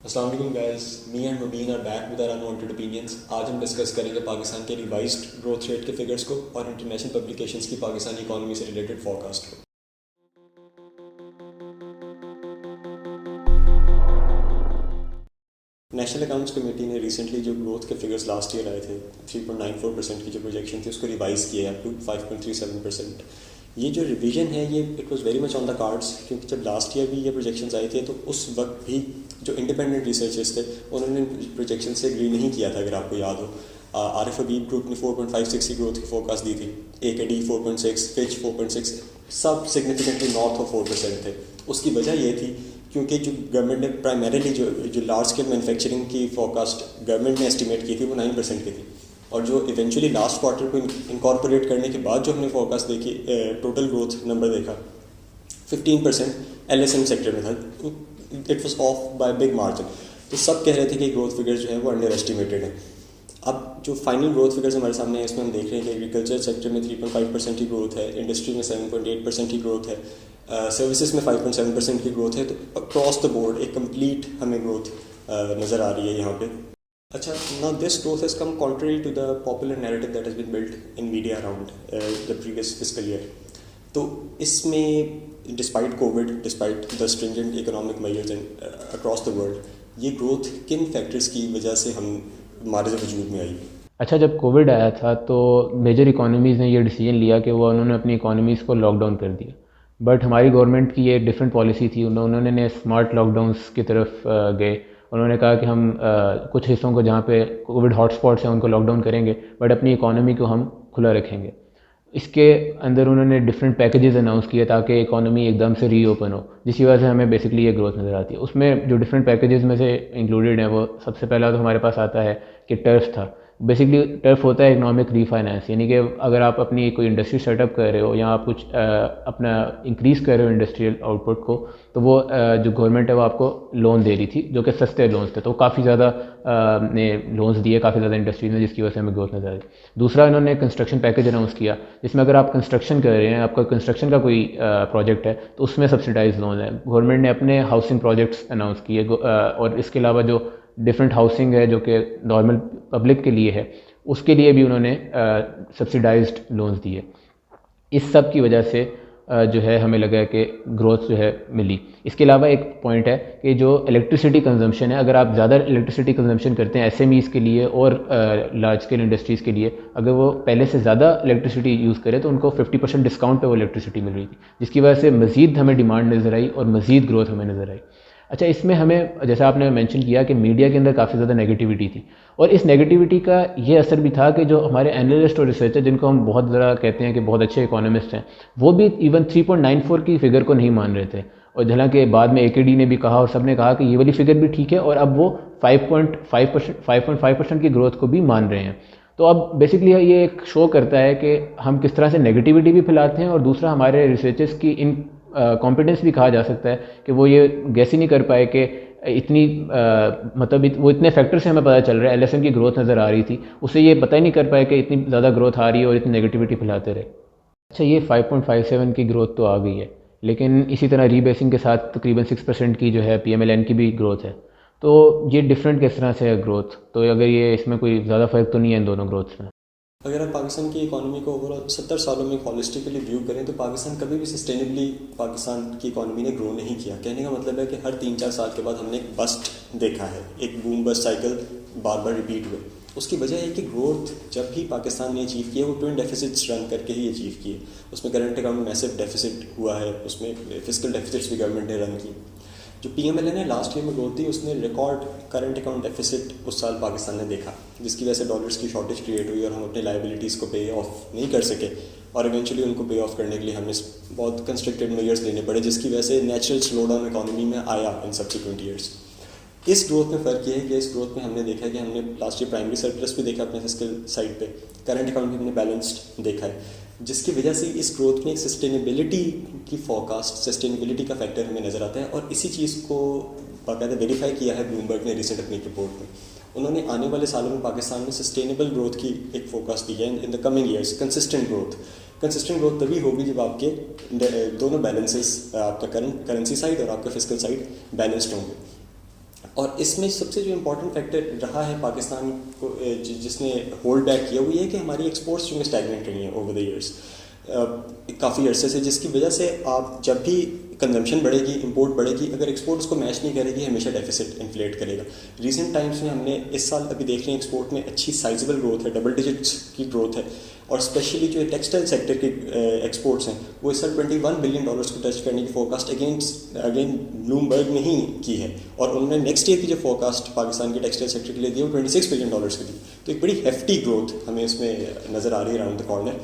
अस्सलाम वालेकुम guys, me and Mubeen are back with our unwanted opinions. आज हम डिस्कस करेंगे पाकिस्तान के रिवाइज्ड ग्रोथ रेट के फिगर्स को और इंटरनेशनल पब्लिकेशंस की पाकिस्तानी इकॉनमी से रिलेटेड फोरकास्ट को। नेशनल अकाउंट्स कमेटी ने रिसेंटली जो ग्रोथ के फिगर्स लास्ट ईयर आए थे 3.94% की जो प्रोजेक्शन थी उसको रिवाइज किया है अप टू 5.37%। ये जो रिवीजन है ये it was very much on the cards, क्योंकि जब लास्ट ईयर भी ये प्रोजेक्शंस आए थे तो उस वक्त भी जो इंडिपेंडेंट रिसर्चर्स थे उन्होंने प्रोजेक्शन से एग्री नहीं किया था। अगर आपको याद हो, आरिफ हबीब ग्रुप ने 4.56 की ग्रोथ की फोरकास्ट दी थी, AKD 4.6, फिच 4.6, सब सिग्निफिकेंटली नॉर्थ ऑफ 4% थे। उसकी वजह ये थी क्योंकि जो गवर्नमेंट ने प्राइमरीली जो लार्ज स्केल मैन्युफैक्चरिंग की फोरकास्ट गवर्नमेंट ने एस्टिमेट की थी वो 9% की थी, और जो इवेंचुअली लास्ट क्वार्टर को इनकॉर्पोरेट करने के बाद जो हमने फोरकास्ट देखी, टोटल ग्रोथ नंबर देखा 15% LSM सेक्टर में था। It was off by big margin. तो सब कह रहे थे कि ग्रोथ फिगर्स जो है वो अंडर एस्टिमेटेड है। अब जो फाइनल ग्रोथ फिगर्स हमारे सामने है इसमें हम देख रहे हैं कि एग्रीकल्चर सेक्टर में 3.5% की ग्रोथ है, इंडस्ट्री में 7.8% की ग्रोथ है, सर्विसेज में 5.7% की ग्रोथ है। तो अक्रॉस द बोर्ड एक कंप्लीट हमें ग्रोथ नज़र आ रही है यहाँ पे। अच्छा, now this growth has come contrary to the popular narrative that has been built in media around the previous fiscal year. तो इसमें despite Covid, despite the stringent economic measures across the world, ये growth किन factors की वजह से हमारे वजूद में आई? अच्छा, जब कोविड आया था तो मेजर इकोनॉमीज़ ने ये डिसीजन लिया कि वो उन्होंने अपनी इकोनॉमीज़ को लॉकडाउन कर दिया। बट हमारी गवर्नमेंट की ये डिफरेंट पॉलिसी थी। उन्होंने स्मार्ट लॉकडाउन्स की तरफ गए। उन्होंने कहा कि हम कुछ हिस्सों को जहाँ पे कोविड हॉटस्पॉट्स हैं उनको लॉकडाउन करेंगे, बट अपनी इकोनॉमी को हम खुला रखेंगे। इसके अंदर उन्होंने डिफरेंट पैकेजेस अनाउंस किए ताकि इकोनॉमी एकदम से रीओपन हो, जिसकी वजह से हमें बेसिकली ये ग्रोथ नज़र आती है। उसमें जो डिफरेंट पैकेजेस में से इंक्लूडेड है वो सबसे पहला तो हमारे पास आता है कि टर्फ था। बेसिकली टर्फ होता है इकोनॉमिक रीफाइनेंस, यानी कि अगर आप अपनी कोई इंडस्ट्री सेटअप कर रहे हो या आप कुछ अपना इंक्रीज़ कर रहे हो इंडस्ट्रियल आउटपुट को, तो वो जो गवर्नमेंट है वो आपको लोन दे रही थी, जो कि सस्ते लोन्स थे। तो काफ़ी ज़्यादा ने लोन्स दिए काफ़ी ज़्यादा इंडस्ट्रीज में, जिसकी वजह से हमें ग्रोथ नज़र आई। दूसरा, इन्होंने कंस्ट्रक्शन पैकेज अनाउंस किया, जिसमें अगर आप कंस्ट्रक्शन कर रहे हैं, आपका कंस्ट्रक्शन का कोई प्रोजेक्ट है, तो उसमें सब्सिडाइज लोन है। गवर्नमेंट ने अपने हाउसिंग प्रोजेक्ट्स अनाउंस किए, और इसके अलावा जो डिफरेंट हाउसिंग है जो कि नॉर्मल पब्लिक के लिए है, उसके लिए भी उन्होंने सब्सिडाइज्ड लोन्स दिए। इस सब की वजह से जो है हमें लगा कि ग्रोथ जो है मिली। इसके अलावा एक पॉइंट है कि जो इलेक्ट्रिसिटी कंजम्पशन है, अगर आप ज़्यादा इलेक्ट्रिसिटी कंजम्पशन करते हैं एसएमईज़ के लिए और लार्ज स्केल इंडस्ट्रीज़ के लिए, अगर वो पहले से ज़्यादा इलेक्ट्रिसिटी यूज़ करें तो उनको 50% डिस्काउंट पे वो इलेक्ट्रिसिटी मिल रही थी, जिसकी वजह से मज़ीद हमें डिमांड नज़र आई और मज़ीद ग्रोथ हमें नज़र आई। अच्छा, इसमें हमें जैसा आपने मेंशन किया कि मीडिया के अंदर काफ़ी ज़्यादा नेगेटिविटी थी, और इस नेगेटिविटी का ये असर भी था कि जो हमारे एनालिस्ट और रिसर्चर, जिनको हम बहुत ज़रा कहते हैं कि बहुत अच्छे इकोनॉमिस्ट हैं, वो भी इवन 3.94 की फ़िगर को नहीं मान रहे थे। और हालांकि बाद में AKD ने भी कहा और सब ने कहा कि ये वाली फ़िगर भी ठीक है, और अब वो 5.5% की ग्रोथ को भी मान रहे हैं। तो अब बेसिकली ये एक शो करता है कि हम किस तरह से नेगेटिविटी भी फैलाते हैं, और दूसरा हमारे रिसर्चर्स की इन कॉम्पिटेंस भी कहा जा सकता है कि वो ये गैस ही नहीं कर पाए कि इतनी मतलब वो इतने फैक्टर से हमें पता चल रहा है, LSM की ग्रोथ नज़र आ रही थी, उसे ये पता ही नहीं कर पाए कि इतनी ज़्यादा ग्रोथ आ रही है और इतनी नेगेटिविटी फैलाते रहे। अच्छा, ये 5.57 की ग्रोथ तो आ गई है, लेकिन इसी तरह रीबेसिंग के साथ तकरीबन 6% की जो है PMLN की भी ग्रोथ है। तो ये डिफरेंट किस तरह से है ग्रोथ, तो अगर ये इसमें कोई ज़्यादा फ़र्क तो नहीं है इन दोनों ग्रोथ्स में? अगर आप पाकिस्तान की इकोनॉमी को ओवरऑल 70 सालों में हॉलिस्टिकली व्यू करें तो पाकिस्तान कभी भी सस्टेनेबली पाकिस्तान की इकोनॉमी ने ग्रो नहीं किया। कहने का मतलब है कि हर 3-4 साल के बाद हमने एक बस्ट देखा है, एक बूम बस्ट साइकिल बार बार रिपीट हुए। उसकी वजह है कि ग्रोथ जब भी पाकिस्तान ने अचीव किया वो ट्विन डेफिसिट्स रन करके ही अचीव किए। उसमें करंट अकाउंट मैसिव डेफिसिट हुआ है, उसमें फिस्कल डेफिसिट्स भी गवर्नमेंट ने रन किए। जो PMLN ने लास्ट ईयर में ग्रोथ थी उसने रिकॉर्ड करंट अकाउंट डेफिसिट उस साल पाकिस्तान ने देखा, जिसकी वजह से डॉलर्स की शॉर्टेज क्रिएट हुई और हम अपने लाइबिलिटीज़ को पे ऑफ नहीं कर सके, और इवेंचुअली उनको पे ऑफ करने के लिए हमें बहुत कंस्ट्रक्टेड मेजर्स लेने पड़े, जिसकी वजह से नेचुरल स्लो डाउन इकोनॉमी में आया इन सब्सिक्वेंट ईयर्स। इस ग्रोथ में फ़र्क ये है कि इस ग्रोथ में हमने देखा है कि हमने लास्ट ईयर प्राइमरी सरप्लस भी देखा अपने फिस्कल साइड पे, करंट अकाउंट भी हमने बैलेंस्ड देखा है, जिसकी वजह से इस ग्रोथ में एक सस्टेनेबिलिटी की फोरकास्ट, सस्टेनेबिलिटी का फैक्टर हमें नज़र आता है। और इसी चीज़ को बाकायदा वेरीफाई किया है ब्लूमबर्ग ने रिसेंट अपनी रिपोर्ट में। उन्होंने आने वाले सालों में पाकिस्तान में सस्टेनेबल ग्रोथ की एक फोरकास्ट दी है in the coming years. Consistent growth तभी होगी जब आपके दोनों बैलेंसेस, आपका करेंसी साइड और आपका फिस्कल साइड बैलेंस्ड होंगे। और इसमें सबसे जो इम्पोर्टेंट फैक्टर रहा है पाकिस्तान को जिसने होल्ड बैक किया वो ये है कि हमारी एक्सपोर्ट्स जो स्टैगनेंट रही हैं ओवर द ईयर्स काफ़ी अरसे से, जिसकी वजह से आप जब भी कंजम्पशन बढ़ेगी, इंपोर्ट बढ़ेगी, अगर एक्सपोर्ट उसको मैच नहीं करेगी हमेशा डेफिसिट इन्फ्लेट करेगा। रीसेंट टाइम्स में हमने इस साल अभी देख रहे हैं एक्सपोर्ट में अच्छी साइजेबल ग्रोथ है, डबल डिजिट्स की ग्रोथ है, और स्पेशली जो टेक्सटाइल सेक्टर के एक्सपोर्ट्स हैं वो इस साल $21 बिलियन को टच करने की फोरकास्ट अगेन ब्लूमबर्ग ने ही की है, और उन्होंने नेक्स्ट ईयर की जो फोरकास्ट पाकिस्तान के टेक्सटाइल सेक्टर के लिए दी वो $26 बिलियन की दी। तो एक बड़ी हेफ्टी ग्रोथ हमें इसमें नज़र आ रही है अराउंड द कॉर्नर।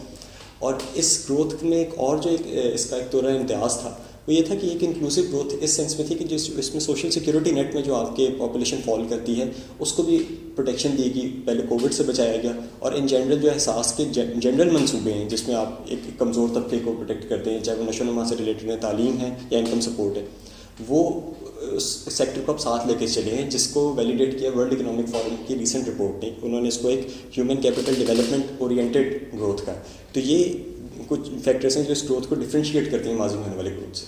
और इस ग्रोथ में एक और जो इसका एक तोरा इम्तियाज़ था वो ये था कि एक इंक्लूसिव ग्रोथ इस सेंस में थी कि जिस इसमें सोशल सिक्योरिटी नेट में जो आपके पॉपुलेशन फॉल करती है उसको भी प्रोटेक्शन दी गई, पहले कोविड से बचाया गया, और इन जनरल जो एहसास के जनरल मंसूबे हैं जिसमें आप एक कमज़ोर तबके को प्रोटेक्ट करते हैं, चाहे वो नशोनुमा से रिलेटेड है, तालीम है या इनकम सपोर्ट है, वो सेक्टर को आप साथ लेके चले हैं, जिसको वैलिडेट किया वर्ल्ड इकोनॉमिक फोरम की रिसेंट रिपोर्ट ने। उन्होंने इसको एक human capital development oriented growth का। तो ये कुछ फैक्टर्स हैं जो इस ग्रोथ को डिफ्रेंशिएट करते हैं माजी में होने वाले ग्रोथ से।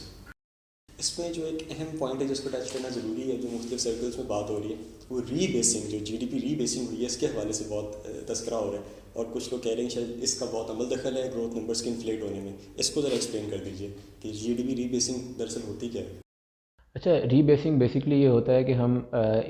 इसमें जो एक अहम पॉइंट है जिसको टच करना ज़रूरी है, जो मुख्तलिफ सर्कल्स में बात हो रही है, वो रीबेसिंग, जो GDP रीबेसिंग हुई है इसके हवाले से बहुत तस्करा हो रहा है, और कुछ लोग कह रहे हैं शायद इसका बहुत अमल दखल है ग्रोथ नंबर्स के इन्फ्लेट होने में। इसको ज़रा एक्सप्लेन कर दीजिए कि GDP रीबेसिंग दरअसल होती क्या है। अच्छा, रीबेसिंग बेसिकली ये होता है कि हम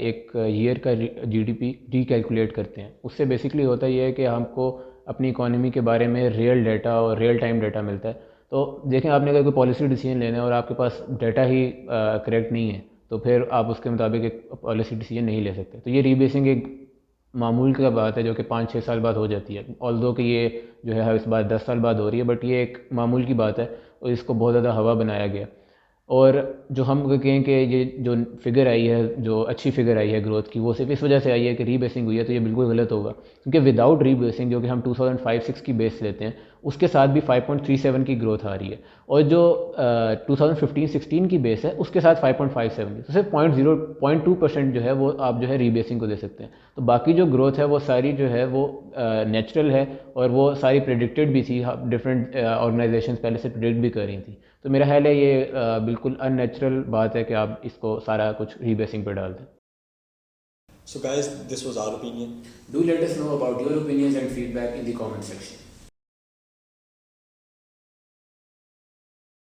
एक ईयर का GDP रीकैलकुलेट करते हैं। उससे बेसिकली होता ये है कि हमको अपनी इकोनॉमी के बारे में रियल डाटा और रियल टाइम डाटा मिलता है। तो देखें, आपने अगर कोई पॉलिसी डिसीजन लेना है और आपके पास डाटा ही करेक्ट नहीं है तो फिर आप उसके मुताबिक एक पॉलिसी डिसीजन नहीं ले सकते। तो ये रीबेसिंग एक मामूल का बात है जो कि 5-6 साल बाद हो जाती है। ऑल्दो कि ये जो है इस बार 10 साल बाद हो रही है, बट ये एक मामूल की बात है और इसको बहुत ज़्यादा हवा बनाया गया। और जो हम कहें कि ये जो फिगर आई है, जो अच्छी फिगर आई है ग्रोथ की, वो सिर्फ इस वजह से आई है कि रीबेसिंग हुई है, तो ये बिल्कुल गलत होगा। क्योंकि विदाउट रीबेसिंग, जो कि हम 2005-06 की बेस लेते हैं, उसके साथ भी 5.37 की ग्रोथ आ रही है, और जो 2015-16 की बेस है उसके साथ 5.57 की, तो सिर्फ 0.2% जो है वो आप जो है रीबेसिंग को दे सकते हैं। तो बाकी जो ग्रोथ है वो सारी जो है वो नेचुरल है, और वो सारी प्रेडिक्टेड भी थी, डिफरेंट ऑर्गेनाइजेशंस पहले से प्रेडिक्ट भी कर रही थी। तो मेरा ख्याल है ये बिल्कुल अननेचुरल बात है कि आप इसको सारा कुछ रीबेसिंग पर डाल दें। So guys, this was our opinion. Do let us know about your opinions and feedback in the comment section.